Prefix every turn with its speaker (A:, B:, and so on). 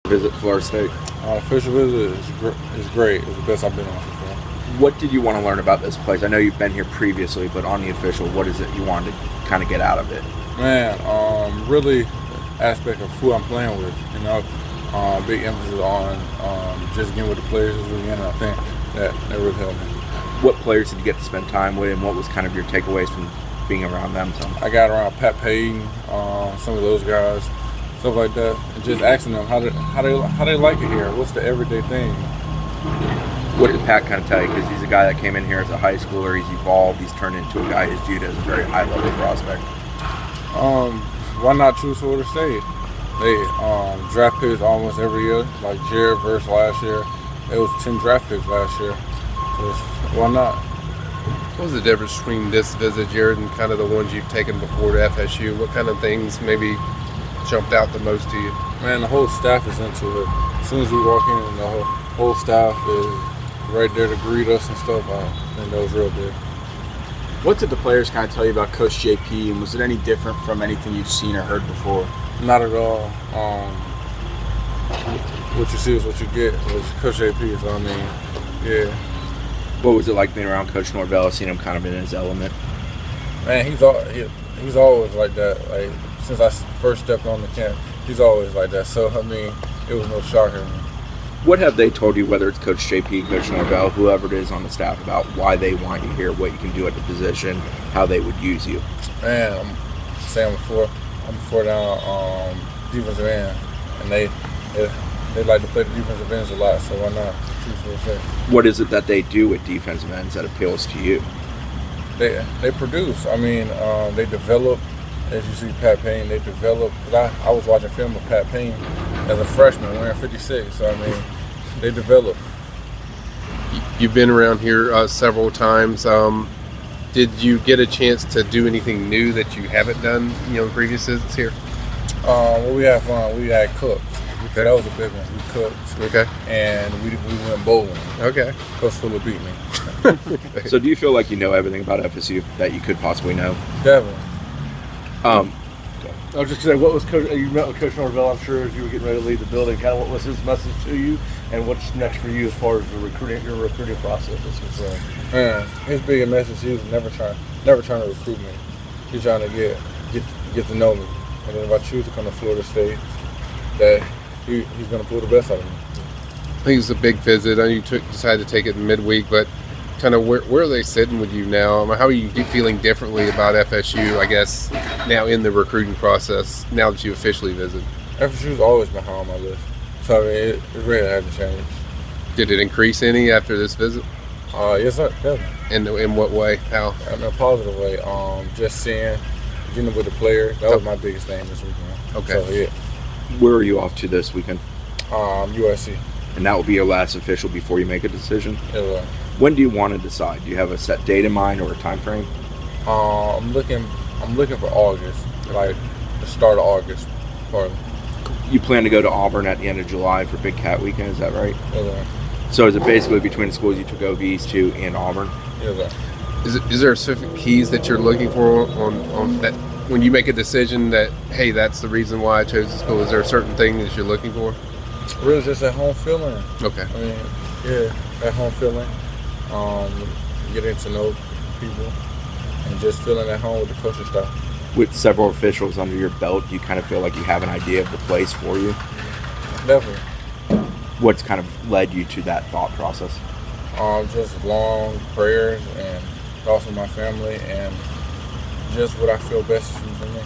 A: Visit Florida State.
B: Official visit is great. It's the best I've been on so far.
A: What did you want to learn about this place? I know you've been here previously, but on the official, what is it you wanted to kind of get out of it?
B: Man, really the aspect of who I'm playing with. Big emphasis on just getting with the players this weekend. I think that really helped me.
A: What players did you get to spend time with, and what was kind of your takeaways from being around them?
B: I got around Payton, some of those guys, stuff like that, and just asking them how they like it here. What's the everyday thing?
A: What did Pat kind of tell you? Because he's a guy that came in here as a high schooler. He's evolved. He's turned into a guy who's viewed as a very high-level prospect.
B: Why not choose Florida State? They draft picks almost every year, like Jared versus last year. It was 10 draft picks last year. Why not?
C: What was the difference between this visit, Jared, and kind of the ones you've taken before to FSU? What kind of things maybe jumped out the most to you?
B: Man, the whole staff is into it. As soon as we walk in, the whole staff is right there to greet us and stuff. I think that was real big.
D: What did the players kind of tell you about Coach JP, and was it any different from anything you've seen or heard before?
B: Not at all. What you see is what you get with Coach JP. So, yeah.
A: What was it like being around Coach Norvell, seeing him kind of in his element?
B: Man, he's always like that. Like, since I first stepped on the camp, he's always like that. So, it was no shocker.
A: What have they told you, whether it's Coach JP, Coach Norvell, whoever it is on the staff, about why they want you here, what you can do at the position, how they would use you?
B: Man, I'm four down defensive end, and they like to play the defensive ends a lot, so why not?
A: What is it that they do with defensive ends that appeals to you?
B: They produce. They develop. As you see, Pat Payton, they develop. Cause I was watching film of Pat Payton as a freshman wearing 56. So they develop.
C: You've been around here several times. Did you get a chance to do anything new that you haven't done, in previous visits here?
B: We had fun. We had cooked. Okay. That was a big one. We cooked.
C: Okay.
B: And we went bowling.
C: Okay.
B: Coach Fuller beat me.
A: So do you feel like you know everything about FSU that you could possibly know?
B: Definitely.
E: I was just saying, what was you met with Coach Norvell, I'm sure, as you were getting ready to leave the building. Kind of what was his message to you, and what's next for you as far as your recruiting process is concerned?
B: Man, his biggest message, he was never trying to recruit me. He's trying to get to know me. And then if I choose to come to Florida State, that he's going to pull the best out of me.
C: I think it's a big visit. I know you decided to take it midweek, but kind of where are they sitting with you now? How are you feeling differently about FSU, I guess, now in the recruiting process, now that you officially visit?
B: FSU's always been high on my list. So, it really hasn't changed.
C: Did it increase any after this visit?
B: Yes, sir, definitely.
C: In what way? How?
B: In a positive way. Just getting with the players, that was my biggest thing this weekend.
C: Okay.
B: So, yeah.
A: Where are you off to this weekend?
B: USC.
A: And that will be your last official before you make a decision?
B: Yeah.
A: When do you want to decide? Do you have a set date in mind or a time frame?
B: I'm looking for August, like the start of August. Probably.
A: You plan to go to Auburn at the end of July for Big Cat Weekend, is that right?
B: Yeah.
A: So is it basically between the schools you took OVs to and Auburn?
B: Yeah.
C: Is there specific keys that you're looking for on that when you make a decision that, hey, that's the reason why I chose the school? Is there a certain thing that you're looking for?
B: Really just that home feeling.
C: Okay.
B: That home feeling. Getting to know people and just feeling at home with the coaching staff.
A: With several officials under your belt, you kind of feel like you have an idea of the place for you?
B: Definitely.
A: What's kind of led you to that thought process?
B: Just long prayers and thoughts of my family and just what I feel best for me.